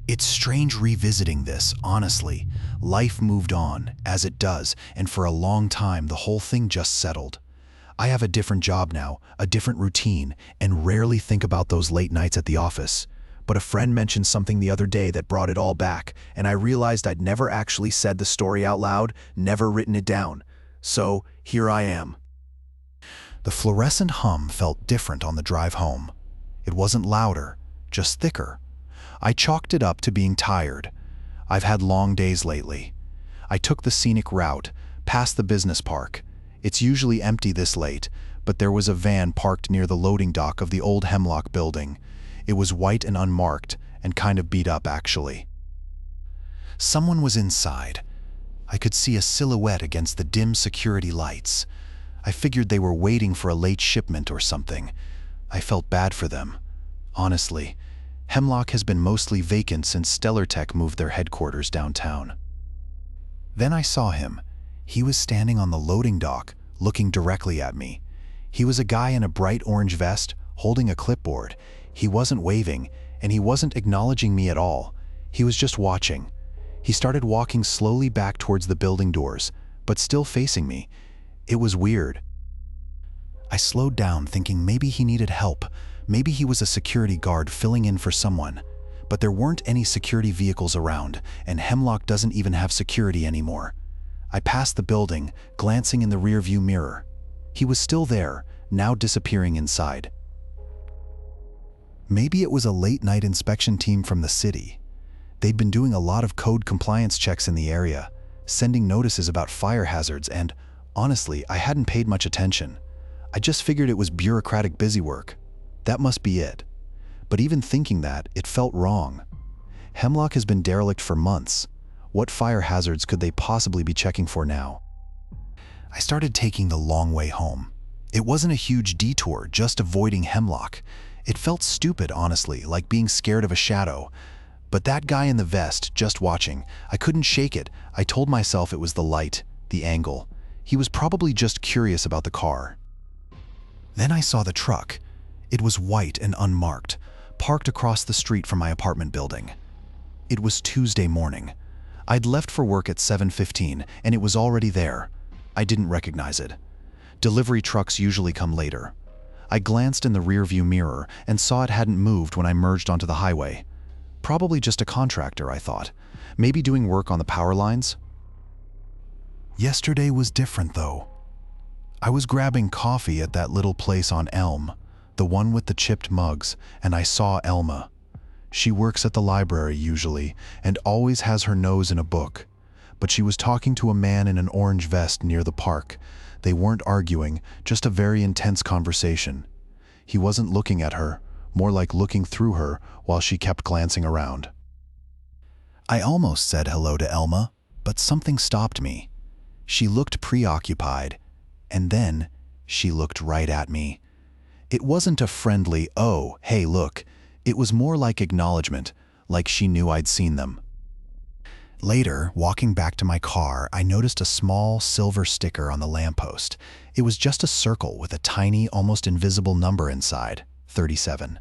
It's strange revisiting this, honestly. Life moved on, as it does, and for a long time the whole thing just settled. I have a different job now, a different routine, and rarely think about those late nights at the office. But a friend mentioned something the other day that brought it all back, and I realized I'd never actually said the story out loud, never written it down. So, here I am. The fluorescent hum felt different on the drive home. It wasn't louder, just thicker. I chalked it up to being tired. I've had long days lately. I took the scenic route, past the business park. It's usually empty this late, but there was a van parked near the loading dock of the old Hemlock building. It was white and unmarked, and kind of beat up, actually. Someone was inside. I could see a silhouette against the dim security lights. I figured they were waiting for a late shipment or something. I felt bad for them. Honestly, Hemlock has been mostly vacant since Stellar Tech moved their headquarters downtown. Then I saw him. He was standing on the loading dock, looking directly at me. He was a guy in a bright orange vest, holding a clipboard. He wasn't waving, and he wasn't acknowledging me at all. He was just watching. He started walking slowly back towards the building doors, but still facing me. It was weird. I slowed down, thinking maybe he needed help. Maybe he was a security guard filling in for someone. But there weren't any security vehicles around, and Hemlock doesn't even have security anymore. I passed the building, glancing in the rearview mirror. He was still there, now disappearing inside. Maybe it was a late-night inspection team from the city. They'd been doing a lot of code compliance checks in the area, sending notices about fire hazards, and honestly, I hadn't paid much attention. I just figured it was bureaucratic busywork. That must be it. But even thinking that, it felt wrong. Hemlock has been derelict for months. What fire hazards could they possibly be checking for now? I started taking the long way home. It wasn't a huge detour, just avoiding Hemlock. It felt stupid, honestly, like being scared of a shadow. But that guy in the vest, just watching, I couldn't shake it. I told myself it was the light, the angle. He was probably just curious about the car. Then I saw the truck. It was white and unmarked, parked across the street from my apartment building. It was Tuesday morning. I'd left for work at 7:15, and it was already there. I didn't recognize it. Delivery trucks usually come later. I glanced in the rearview mirror and saw it hadn't moved when I merged onto the highway. Probably just a contractor, I thought. Maybe doing work on the power lines? Yesterday was different, though. I was grabbing coffee at that little place on Elm, the one with the chipped mugs, and I saw Elma. She works at the library usually, and always has her nose in a book. But she was talking to a man in an orange vest near the park. They weren't arguing, just a very intense conversation. He wasn't looking at her, more like looking through her while she kept glancing around. I almost said hello to Elma, but something stopped me. She looked preoccupied, and then she looked right at me. It wasn't a friendly, "Oh, hey, look." It was more like acknowledgement, like she knew I'd seen them. Later, walking back to my car, I noticed a small silver sticker on the lamppost. It was just a circle with a tiny, almost invisible number inside, 37.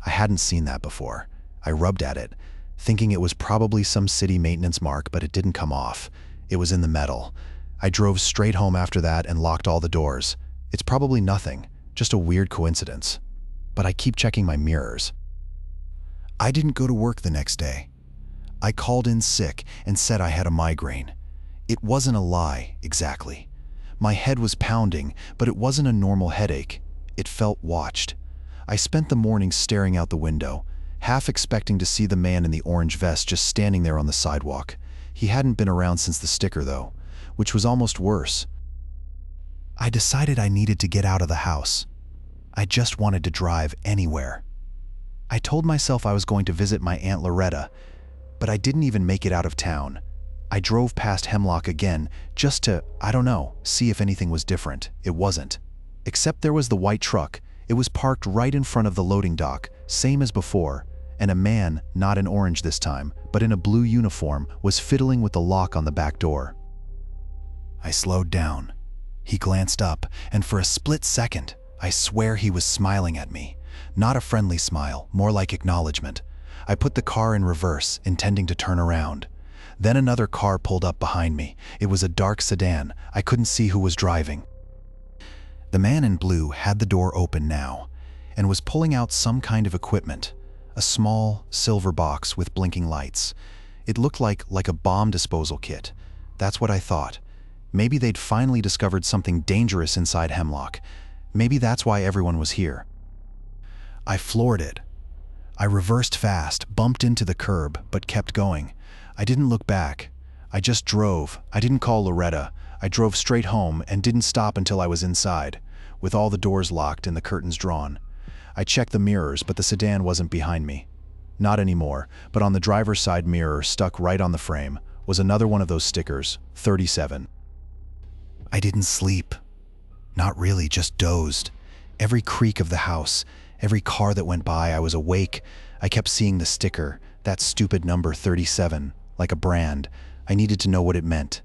I hadn't seen that before. I rubbed at it, thinking it was probably some city maintenance mark, but it didn't come off. It was in the metal. I drove straight home after that and locked all the doors. It's probably nothing, just a weird coincidence. But I keep checking my mirrors. I didn't go to work the next day. I called in sick and said I had a migraine. It wasn't a lie, exactly. My head was pounding, but it wasn't a normal headache. It felt watched. I spent the morning staring out the window, half expecting to see the man in the orange vest just standing there on the sidewalk. He hadn't been around since the sticker, though, which was almost worse. I decided I needed to get out of the house. I just wanted to drive anywhere. I told myself I was going to visit my Aunt Loretta, but I didn't even make it out of town. I drove past Hemlock again, just to, I don't know, see if anything was different. It wasn't. Except there was the white truck. It was parked right in front of the loading dock, same as before, and a man, not in orange this time, but in a blue uniform, was fiddling with the lock on the back door. I slowed down. He glanced up, and for a split second, I swear he was smiling at me. Not a friendly smile, more like acknowledgement. I put the car in reverse, intending to turn around. Then another car pulled up behind me. It was a dark sedan. I couldn't see who was driving. The man in blue had the door open now and was pulling out some kind of equipment, a small silver box with blinking lights. It looked like a bomb disposal kit. That's what I thought. Maybe they'd finally discovered something dangerous inside Hemlock. Maybe that's why everyone was here. I floored it. I reversed fast, bumped into the curb, but kept going. I didn't look back. I just drove. I didn't call Loretta. I drove straight home and didn't stop until I was inside, with all the doors locked and the curtains drawn. I checked the mirrors, but the sedan wasn't behind me. Not anymore, but on the driver's side mirror, stuck right on the frame, was another one of those stickers, 37. I didn't sleep. Not really, just dozed. Every creak of the house, every car that went by, I was awake. I kept seeing the sticker, that stupid number 37, like a brand. I needed to know what it meant.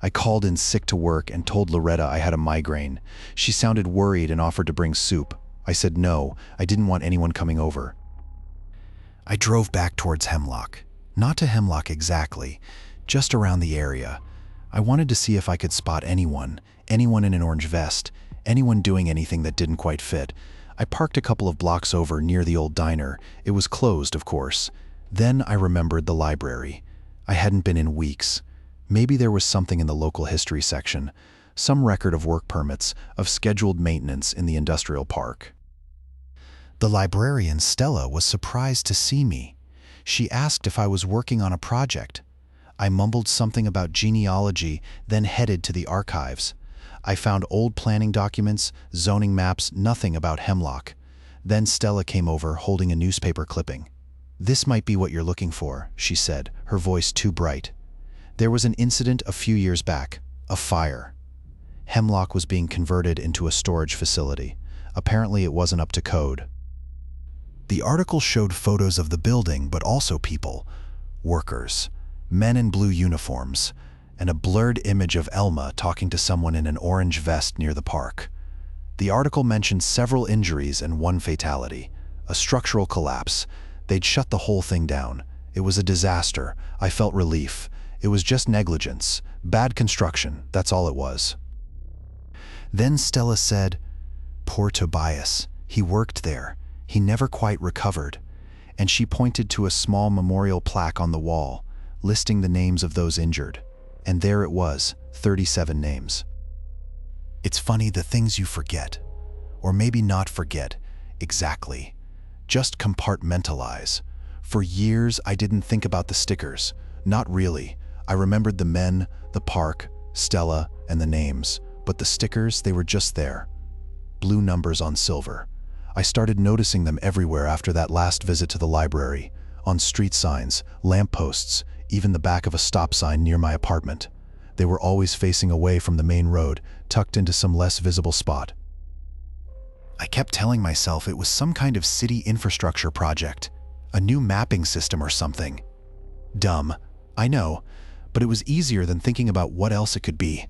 I called in sick to work and told Loretta I had a migraine. She sounded worried and offered to bring soup. I said no, I didn't want anyone coming over. I drove back towards Hemlock. Not to Hemlock exactly, just around the area. I wanted to see if I could spot anyone in an orange vest, anyone doing anything that didn't quite fit. I parked a couple of blocks over near the old diner. It was closed, of course. Then I remembered the library. I hadn't been in weeks. Maybe there was something in the local history section, some record of work permits, of scheduled maintenance in the industrial park. The librarian, Stella, was surprised to see me. She asked if I was working on a project. I mumbled something about genealogy, then headed to the archives. I found old planning documents, zoning maps, nothing about Hemlock. Then Stella came over, holding a newspaper clipping. "This might be what you're looking for," she said, her voice too bright. "There was an incident a few years back, a fire. Hemlock was being converted into a storage facility. Apparently it wasn't up to code." The article showed photos of the building, but also people, workers, men in blue uniforms, and a blurred image of Elma talking to someone in an orange vest near the park. The article mentioned several injuries and one fatality, a structural collapse. They'd shut the whole thing down. It was a disaster. I felt relief. It was just negligence, bad construction, that's all it was. Then Stella said, "Poor Tobias, he worked there. He never quite recovered." And she pointed to a small memorial plaque on the wall, listing the names of those injured. And there it was, 37 names. It's funny, the things you forget, or maybe not forget exactly, just compartmentalize. For years, I didn't think about the stickers. Not really. I remembered the men, the park, Stella, and the names. But the stickers, they were just there. Blue numbers on silver. I started noticing them everywhere after that last visit to the library, on street signs, lampposts, even the back of a stop sign near my apartment. They were always facing away from the main road, tucked into some less visible spot. I kept telling myself it was some kind of city infrastructure project, a new mapping system or something. Dumb, I know, but it was easier than thinking about what else it could be.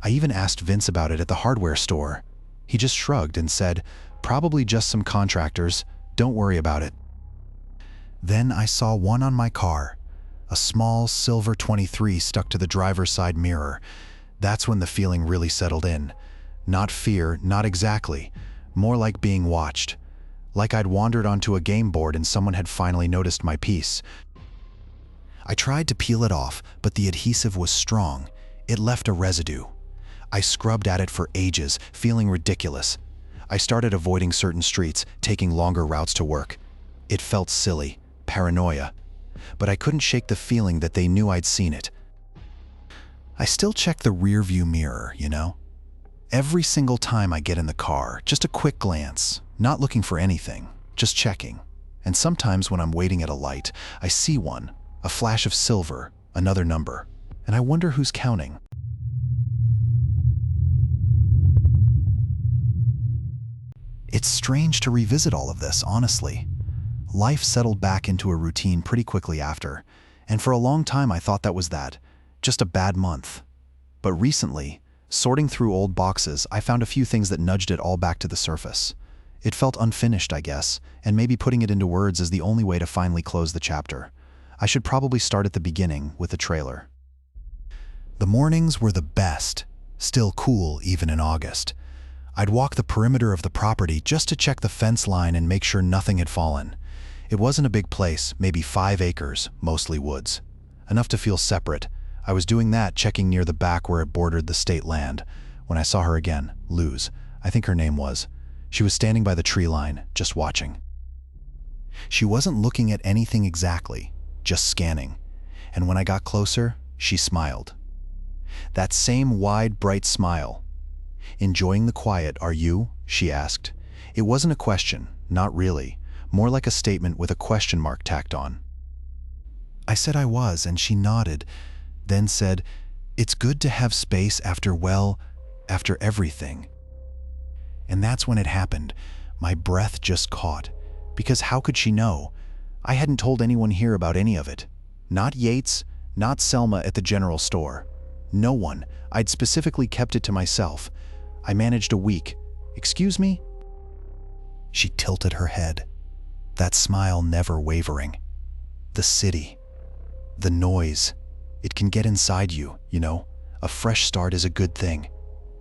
I even asked Vince about it at the hardware store. He just shrugged and said, "Probably just some contractors, don't worry about it." Then I saw one on my car, a small silver 23 stuck to the driver's side mirror. That's when the feeling really settled in. Not fear, not exactly, more like being watched. Like I'd wandered onto a game board and someone had finally noticed my piece. I tried to peel it off, but the adhesive was strong. It left a residue. I scrubbed at it for ages, feeling ridiculous. I started avoiding certain streets, taking longer routes to work. It felt silly, paranoia. But I couldn't shake the feeling that they knew I'd seen it. I still check the rearview mirror, you know? Every single time I get in the car, just a quick glance, not looking for anything, just checking. And sometimes when I'm waiting at a light, I see one, a flash of silver, another number, and I wonder who's counting. It's strange to revisit all of this, honestly. Life settled back into a routine pretty quickly after, and for a long time I thought that was that, just a bad month. But recently, sorting through old boxes, I found a few things that nudged it all back to the surface. It felt unfinished, I guess, and maybe putting it into words is the only way to finally close the chapter. I should probably start at the beginning with the trailer. The mornings were the best, still cool even in August. I'd walk the perimeter of the property just to check the fence line and make sure nothing had fallen. It wasn't a big place, maybe 5 acres, mostly woods. Enough to feel separate. I was doing that, checking near the back where it bordered the state land, when I saw her again, Luz, I think her name was. She was standing by the tree line, just watching. She wasn't looking at anything exactly, just scanning. And when I got closer, she smiled. That same wide, bright smile. "Enjoying the quiet, are you?" she asked. It wasn't a question, not really, more like a statement with a question mark tacked on. I said I was, and she nodded, then said, "It's good to have space after everything." And that's when it happened. My breath just caught. Because how could she know? I hadn't told anyone here about any of it. Not Yates, not Selma at the general store. No one. I'd specifically kept it to myself. I managed a week. "Excuse me?" She tilted her head. That smile never wavering. The city. The noise. It can get inside you, you know. A fresh start is a good thing.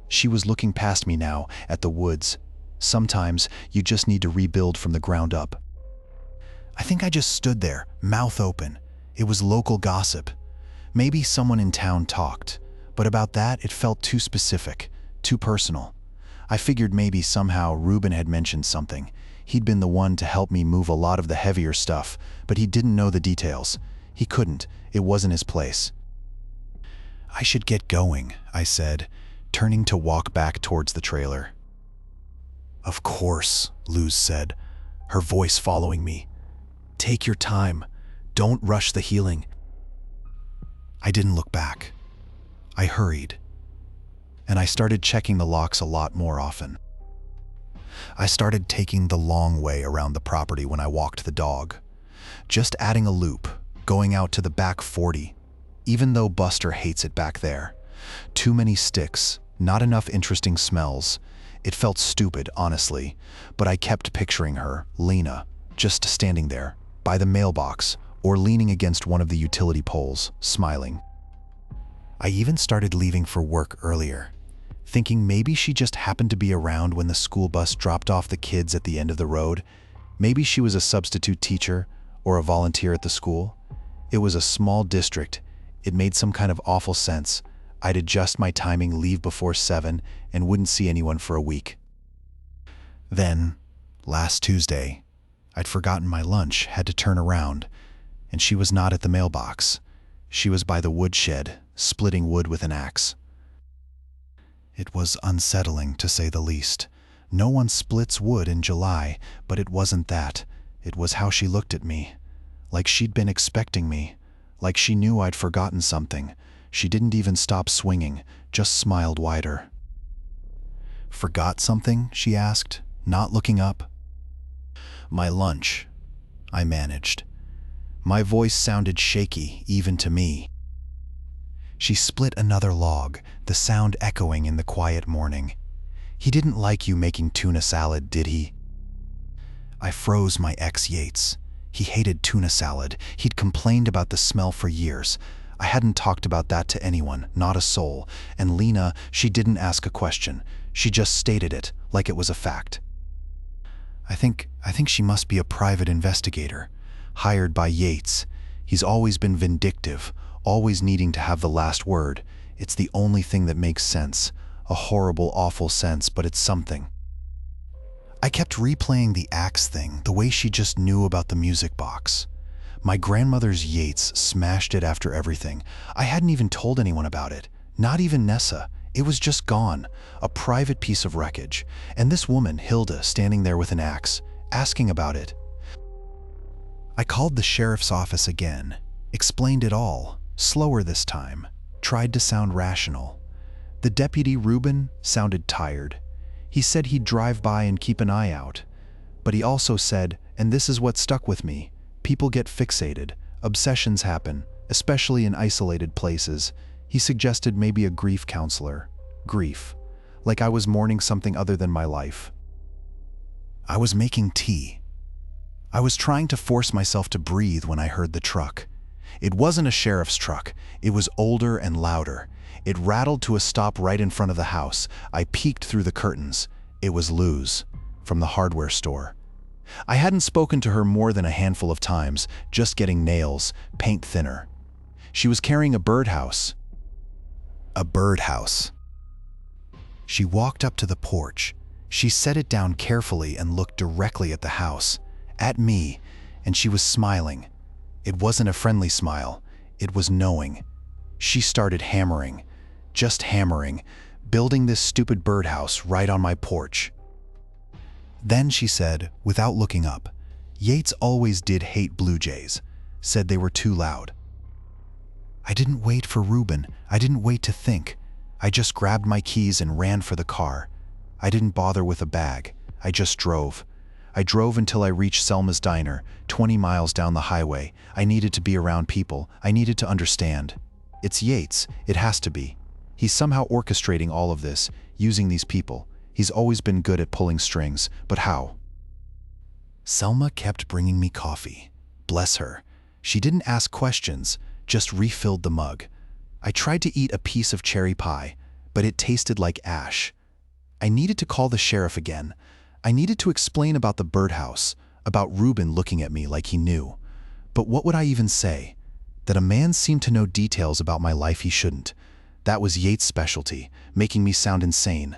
She was looking past me now, at the woods. Sometimes you just need to rebuild from the ground up. I think I just stood there, mouth open. It was local gossip. Maybe someone in town talked, but about that it felt too specific, too personal. I figured maybe somehow Ruben had mentioned something. He'd been the one to help me move a lot of the heavier stuff, but he didn't know the details. He couldn't. It wasn't his place. "I should get going," I said, turning to walk back towards the trailer. "Of course," Luz said, her voice following me. "Take your time. Don't rush the healing." I didn't look back. I hurried. And I started checking the locks a lot more often. I started taking the long way around the property when I walked the dog. Just adding a loop, going out to the back 40, even though Buster hates it back there. Too many sticks, not enough interesting smells. It felt stupid, honestly, but I kept picturing her, Lena, just standing there, by the mailbox, or leaning against one of the utility poles, smiling. I even started leaving for work earlier, thinking maybe she just happened to be around when the school bus dropped off the kids at the end of the road. Maybe she was a substitute teacher or a volunteer at the school. It was a small district. It made some kind of awful sense. I'd adjust my timing, leave before 7, and wouldn't see anyone for a week. Then, last Tuesday, I'd forgotten my lunch, had to turn around, and she was not at the mailbox. She was by the woodshed, splitting wood with an axe. It was unsettling, to say the least. No one splits wood in July, but it wasn't that. It was how she looked at me. Like she'd been expecting me. Like she knew I'd forgotten something. She didn't even stop swinging, just smiled wider. "Forgot something?" she asked, not looking up. "My lunch," I managed. My voice sounded shaky, even to me. She split another log, the sound echoing in the quiet morning. "He didn't like you making tuna salad, did he?" I froze my ex Yates. He hated tuna salad. He'd complained about the smell for years. I hadn't talked about that to anyone, not a soul. And Lena, she didn't ask a question. She just stated it, like it was a fact. I think she must be a private investigator, hired by Yates. He's always been vindictive, always needing to have the last word. It's the only thing that makes sense. A horrible, awful sense, but it's something. I kept replaying the axe thing, the way she just knew about the music box. My grandmother's Yates smashed it after everything. I hadn't even told anyone about it, not even Nessa. It was just gone, a private piece of wreckage. And this woman, Hilda, standing there with an axe, asking about it. I called the sheriff's office again, explained it all, slower this time, tried to sound rational. The deputy, Ruben, sounded tired. He said he'd drive by and keep an eye out. But he also said, and this is what stuck with me, people get fixated, obsessions happen, especially in isolated places. He suggested maybe a grief counselor. Grief. Like I was mourning something other than my life. I was making tea. I was trying to force myself to breathe when I heard the truck. It wasn't a sheriff's truck. It was older and louder. It rattled to a stop right in front of the house. I peeked through the curtains. It was Lou's, from the hardware store. I hadn't spoken to her more than a handful of times, just getting nails, paint thinner. She was carrying a birdhouse. A birdhouse. She walked up to the porch. She set it down carefully and looked directly at the house, at me, and she was smiling. It wasn't a friendly smile. It was knowing. She started hammering, just hammering, building this stupid birdhouse right on my porch. Then she said, without looking up, Yates always did hate blue jays, said they were too loud. I didn't wait for Reuben. I didn't wait to think. I just grabbed my keys and ran for the car. I didn't bother with a bag. I just drove. I drove until I reached Selma's diner, 20 miles down the highway. I needed to be around people. I needed to understand. It's Yates. It has to be. He's somehow orchestrating all of this, using these people. He's always been good at pulling strings, but how? Selma kept bringing me coffee. Bless her. She didn't ask questions, just refilled the mug. I tried to eat a piece of cherry pie, but it tasted like ash. I needed to call the sheriff again. I needed to explain about the birdhouse, about Reuben looking at me like he knew. But what would I even say? That a man seemed to know details about my life he shouldn't. That was Yates' specialty, making me sound insane.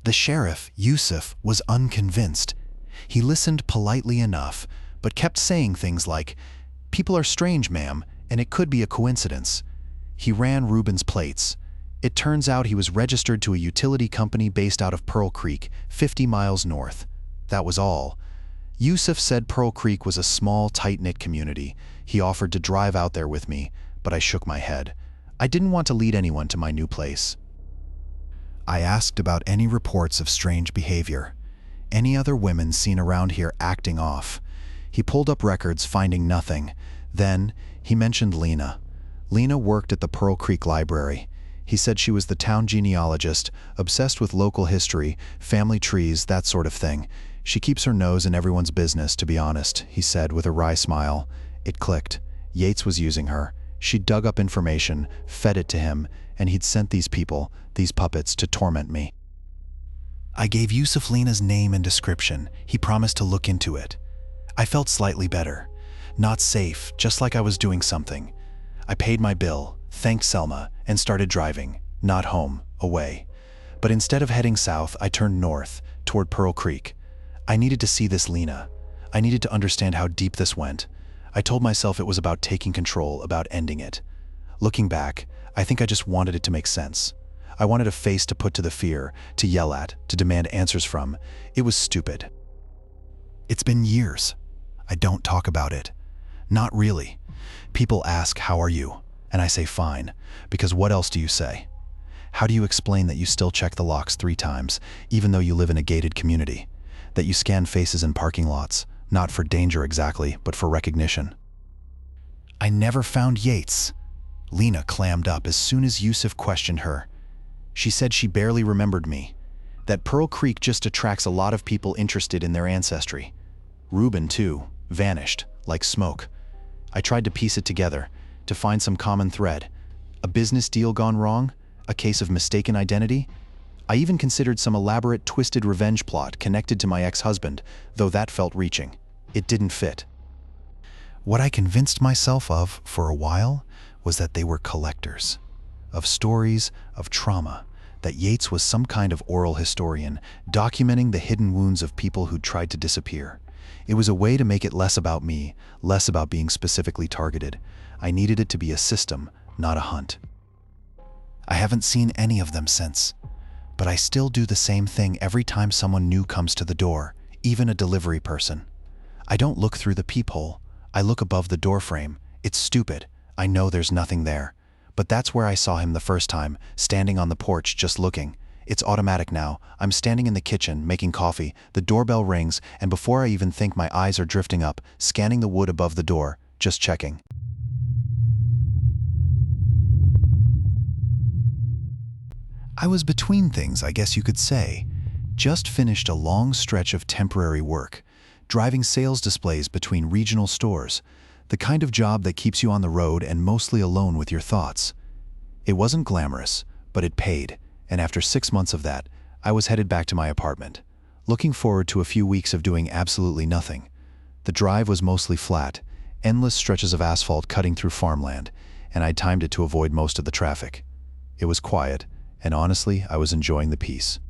The sheriff, Yusuf, was unconvinced. He listened politely enough, but kept saying things like, "People are strange, ma'am, and it could be a coincidence." He ran Reuben's plates. It turns out he was registered to a utility company based out of Pearl Creek, 50 miles north. That was all. Yusuf said Pearl Creek was a small, tight-knit community. He offered to drive out there with me, but I shook my head. I didn't want to lead anyone to my new place. I asked about any reports of strange behavior. Any other women seen around here acting off. He pulled up records, finding nothing. Then, he mentioned Lena. Lena worked at the Pearl Creek Library. He said she was the town genealogist, obsessed with local history, family trees, that sort of thing. She keeps her nose in everyone's business, to be honest, he said with a wry smile. It clicked. Yates was using her. She dug up information, fed it to him, and he'd sent these people, these puppets, to torment me. I gave Yusuf Lena's name and description. He promised to look into it. I felt slightly better. Not safe, just like I was doing something. I paid my bill, thanked Selma, and started driving. Not home, away. But instead of heading south, I turned north, toward Pearl Creek. I needed to see this Lena. I needed to understand how deep this went. I told myself it was about taking control, about ending it. Looking back, I think I just wanted it to make sense. I wanted a face to put to the fear, to yell at, to demand answers from. It was stupid. It's been years. I don't talk about it. Not really. People ask, "How are you?" And I say, "Fine," because what else do you say? How do you explain that you still check the locks 3 times, even though you live in a gated community? That you scan faces in parking lots, not for danger exactly, but for recognition? I never found Yates. Lena clammed up as soon as Yusuf questioned her. She said she barely remembered me. That Pearl Creek just attracts a lot of people interested in their ancestry. Reuben, too, vanished, like smoke. I tried to piece it together, to find some common thread. A business deal gone wrong? A case of mistaken identity? I even considered some elaborate, twisted revenge plot connected to my ex-husband, though that felt reaching. It didn't fit. What I convinced myself of, for a while, was that they were collectors. Of stories, of trauma, that Yates was some kind of oral historian, documenting the hidden wounds of people who'd tried to disappear. It was a way to make it less about me, less about being specifically targeted. I needed it to be a system, not a hunt. I haven't seen any of them since, but I still do the same thing every time someone new comes to the door, even a delivery person. I don't look through the peephole. I look above the doorframe. It's stupid. I know there's nothing there. But that's where I saw him the first time, standing on the porch just looking. It's automatic now. I'm standing in the kitchen, making coffee. The doorbell rings, and before I even think, my eyes are drifting up, scanning the wood above the door, just checking. I was between things, I guess you could say. Just finished a long stretch of temporary work, driving sales displays between regional stores, the kind of job that keeps you on the road and mostly alone with your thoughts. It wasn't glamorous, but it paid, and after 6 months of that, I was headed back to my apartment, looking forward to a few weeks of doing absolutely nothing. The drive was mostly flat, endless stretches of asphalt cutting through farmland, and I'd timed it to avoid most of the traffic. It was quiet, and honestly, I was enjoying the peace.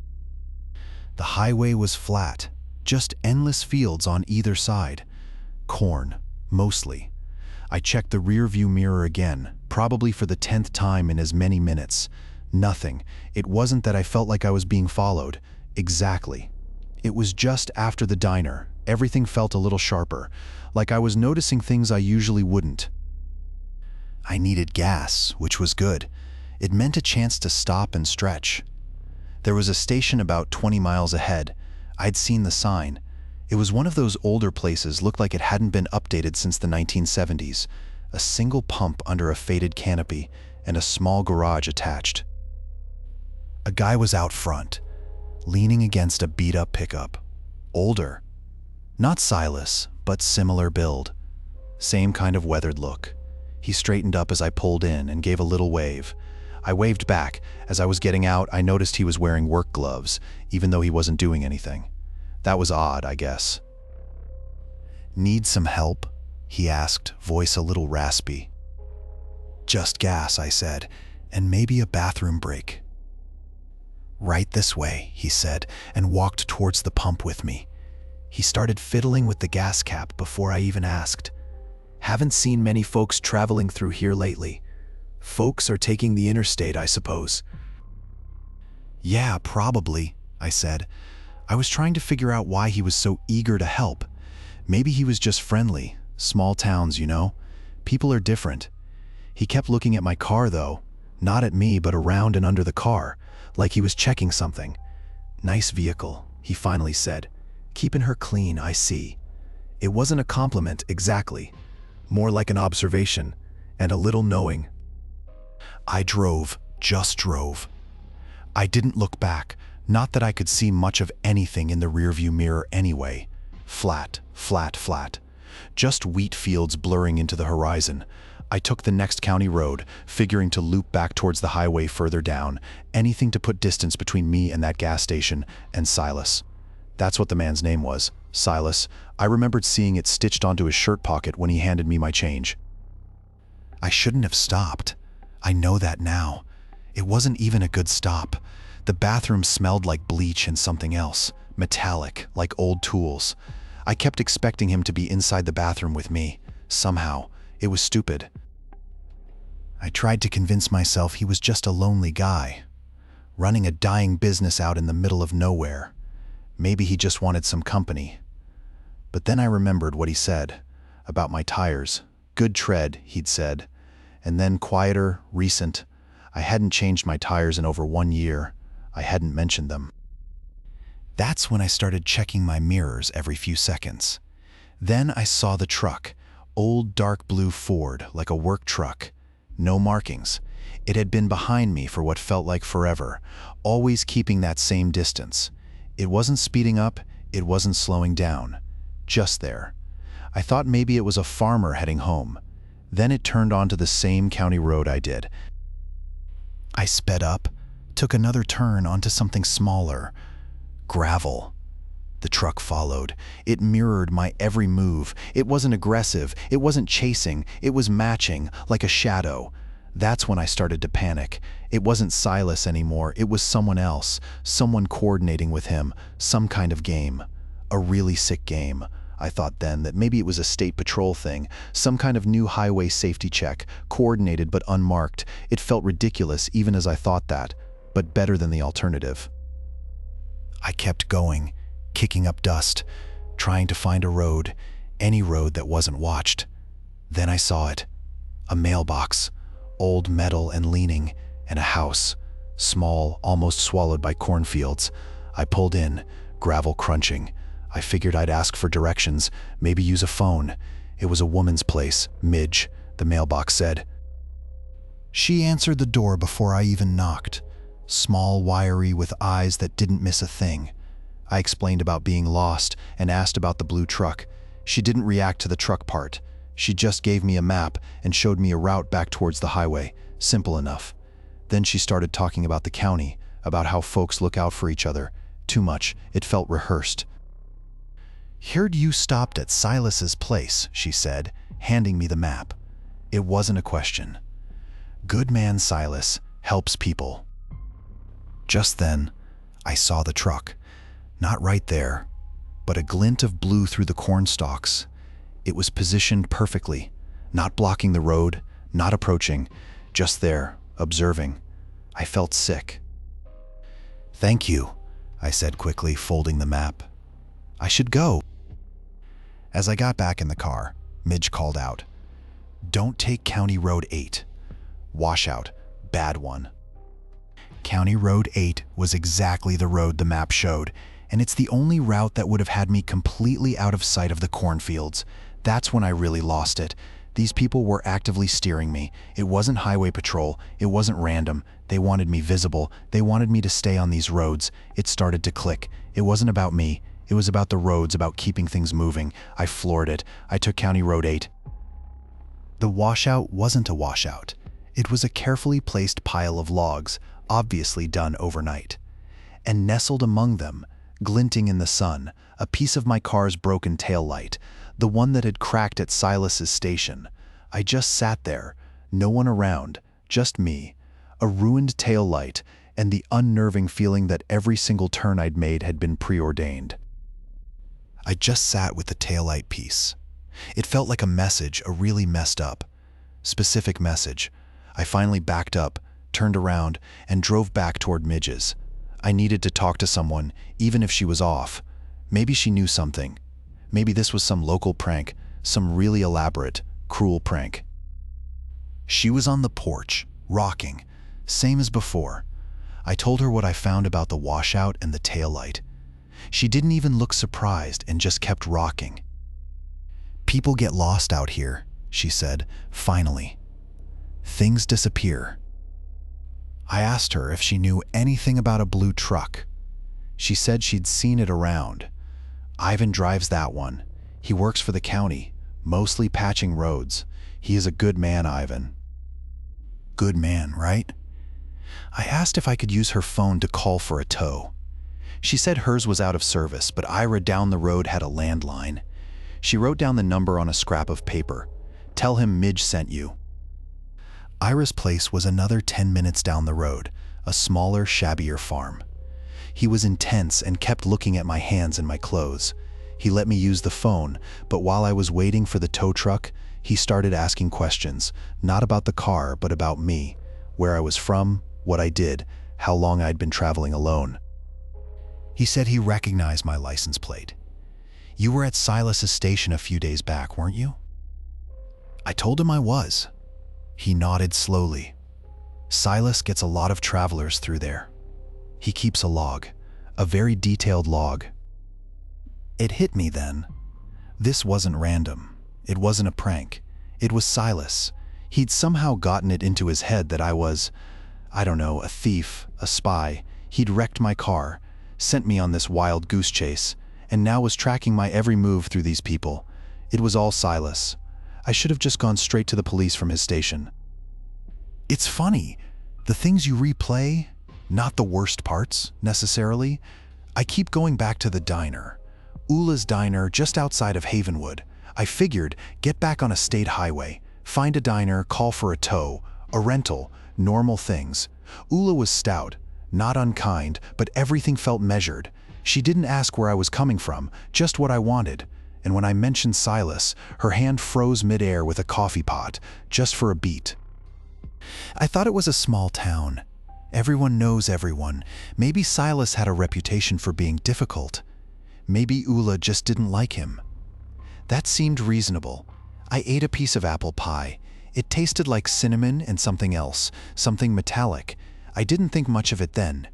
The highway was flat, just endless fields on either side. Corn, mostly. I checked the rear-view mirror again, probably for the 10th time in as many minutes. Nothing. It wasn't that I felt like I was being followed. Exactly. It was just after the diner. Everything felt a little sharper, like I was noticing things I usually wouldn't. I needed gas, which was good. It meant a chance to stop and stretch. There was a station about 20 miles ahead. I'd seen the sign. It was one of those older places, looked like it hadn't been updated since the 1970s. A single pump under a faded canopy and a small garage attached. A guy was out front, leaning against a beat-up pickup. Older. Not Silas, but similar build. Same kind of weathered look. He straightened up as I pulled in and gave a little wave. I waved back. As I was getting out, I noticed he was wearing work gloves, even though he wasn't doing anything. That was odd, I guess. "Need some help?" he asked, voice a little raspy. "Just gas," I said, "and maybe a bathroom break." "Right this way," he said, and walked towards the pump with me. He started fiddling with the gas cap before I even asked. "Haven't seen many folks traveling through here lately. Folks are taking the interstate, I suppose." "Yeah, probably," I said. I was trying to figure out why he was so eager to help. Maybe he was just friendly. Small towns, you know. People are different. He kept looking at my car, though. Not at me, but around and under the car, like he was checking something. "Nice vehicle," he finally said. "Keeping her clean, I see." It wasn't a compliment, exactly. More like an observation, and a little knowing. I drove, just drove. I didn't look back, not that I could see much of anything in the rearview mirror anyway. Flat, flat, flat. Just wheat fields blurring into the horizon. I took the next county road, figuring to loop back towards the highway further down, anything to put distance between me and that gas station, and Silas. That's what the man's name was, Silas. I remembered seeing it stitched onto his shirt pocket when he handed me my change. I shouldn't have stopped. I know that now. It wasn't even a good stop. The bathroom smelled like bleach and something else, metallic, like old tools. I kept expecting him to be inside the bathroom with me. Somehow, it was stupid. I tried to convince myself he was just a lonely guy, running a dying business out in the middle of nowhere. Maybe he just wanted some company. But then I remembered what he said about my tires. Good tread, he'd said. And then quieter, recent. I hadn't changed my tires in over 1 year. I hadn't mentioned them. That's when I started checking my mirrors every few seconds. Then I saw the truck, old dark blue Ford, like a work truck. No markings. It had been behind me for what felt like forever, always keeping that same distance. It wasn't speeding up, it wasn't slowing down. Just there. I thought maybe it was a farmer heading home. Then it turned onto the same county road I did. I sped up, took another turn onto something smaller. Gravel. The truck followed. It mirrored my every move. It wasn't aggressive. It wasn't chasing. It was matching, like a shadow. That's when I started to panic. It wasn't Silas anymore. It was someone else. Someone coordinating with him. Some kind of game. A really sick game. I thought then that maybe it was a state patrol thing, some kind of new highway safety check, coordinated but unmarked. It felt ridiculous even as I thought that, but better than the alternative. I kept going, kicking up dust, trying to find a road, any road that wasn't watched. Then I saw it. A mailbox, old metal and leaning, and a house, small, almost swallowed by cornfields. I pulled in, gravel crunching. I figured I'd ask for directions, maybe use a phone. It was a woman's place, Midge, the mailbox said. She answered the door before I even knocked. Small, wiry, with eyes that didn't miss a thing. I explained about being lost and asked about the blue truck. She didn't react to the truck part. She just gave me a map and showed me a route back towards the highway. Simple enough. Then she started talking about the county, about how folks look out for each other. Too much. It felt rehearsed. "Heard you stopped at Silas's place," she said, handing me the map. It wasn't a question. Good man Silas helps people. Just then, I saw the truck. Not right there, but a glint of blue through the corn stalks. It was positioned perfectly, not blocking the road, not approaching, just there, observing. I felt sick. "Thank you," I said quickly, folding the map. "I should go." As I got back in the car, Midge called out, "Don't take County Road 8. Washout, bad one." County Road 8 was exactly the road the map showed, and it's the only route that would have had me completely out of sight of the cornfields. That's when I really lost it. These people were actively steering me. It wasn't highway patrol. It wasn't random. They wanted me visible. They wanted me to stay on these roads. It started to click. It wasn't about me. It was about the roads, about keeping things moving. I floored it. I took County Road 8. The washout wasn't a washout. It was a carefully placed pile of logs, obviously done overnight. And nestled among them, glinting in the sun, a piece of my car's broken taillight, the one that had cracked at Silas's station. I just sat there, no one around, just me, a ruined taillight, and the unnerving feeling that every single turn I'd made had been preordained. I just sat with the taillight piece. It felt like a message, a really messed up, specific message. I finally backed up, turned around, and drove back toward Midge's. I needed to talk to someone, even if she was off. Maybe she knew something. Maybe this was some local prank, some really elaborate, cruel prank. She was on the porch, rocking, same as before. I told her what I found about the washout and the taillight. She didn't even look surprised and just kept rocking. "People get lost out here," she said, finally. "Things disappear." I asked her if she knew anything about a blue truck. She said she'd seen it around. Ivan drives that one. He works for the county, mostly patching roads. He is a good man, Ivan. Good man, right? I asked if I could use her phone to call for a tow. She said hers was out of service, but Ira down the road had a landline. She wrote down the number on a scrap of paper. "Tell him Midge sent you." Ira's place was another 10 minutes down the road, a smaller, shabbier farm. He was intense and kept looking at my hands and my clothes. He let me use the phone, but while I was waiting for the tow truck, he started asking questions, not about the car, but about me, where I was from, what I did, how long I'd been traveling alone. He said he recognized my license plate. "You were at Silas's station a few days back, weren't you?" I told him I was. He nodded slowly. "Silas gets a lot of travelers through there. He keeps a log, a very detailed log." It hit me then. This wasn't random. It wasn't a prank. It was Silas. He'd somehow gotten it into his head that I was, I don't know, a thief, a spy. He'd wrecked my car, sent me on this wild goose chase, and now was tracking my every move through these people. It was all Silas. I should have just gone straight to the police from his station. It's funny, the things you replay, not the worst parts, necessarily. I keep going back to the diner. Ula's diner just outside of Havenwood. I figured, get back on a state highway, find a diner, call for a tow, a rental, normal things. Ula was stout, not unkind, but everything felt measured. She didn't ask where I was coming from, just what I wanted. And when I mentioned Silas, her hand froze midair with a coffee pot, just for a beat. I thought it was a small town. Everyone knows everyone. Maybe Silas had a reputation for being difficult. Maybe Ula just didn't like him. That seemed reasonable. I ate a piece of apple pie. It tasted like cinnamon and something else, something metallic. I didn't think much of it then.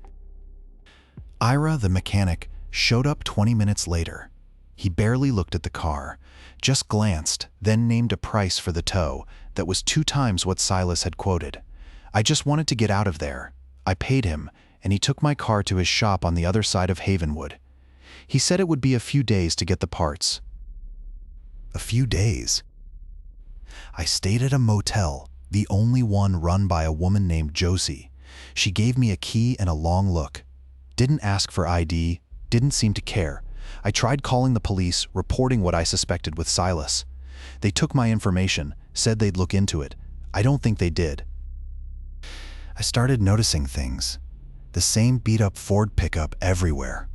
Ira, the mechanic, showed up 20 minutes later. He barely looked at the car, just glanced, then named a price for the tow that was 2 times what Silas had quoted. I just wanted to get out of there. I paid him, and he took my car to his shop on the other side of Havenwood. He said it would be a few days to get the parts. A few days? I stayed at a motel, the only one run by a woman named Josie. She gave me a key and a long look. Didn't ask for ID, didn't seem to care. I tried calling the police, reporting what I suspected with Silas. They took my information, said they'd look into it. I don't think they did. I started noticing things. The same beat-up Ford pickup everywhere.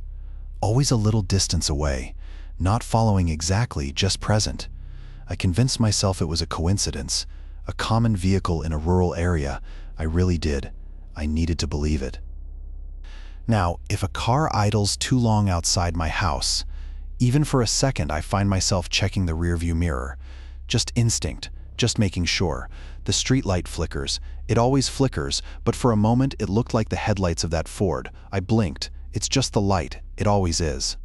Always a little distance away, not following exactly, just present. I convinced myself it was a coincidence, a common vehicle in a rural area. I really did. I needed to believe it. Now, if a car idles too long outside my house, even for a second I find myself checking the rearview mirror. Just instinct, just making sure. The streetlight flickers. It always flickers, but for a moment it looked like the headlights of that Ford. I blinked. It's just the light. It always is.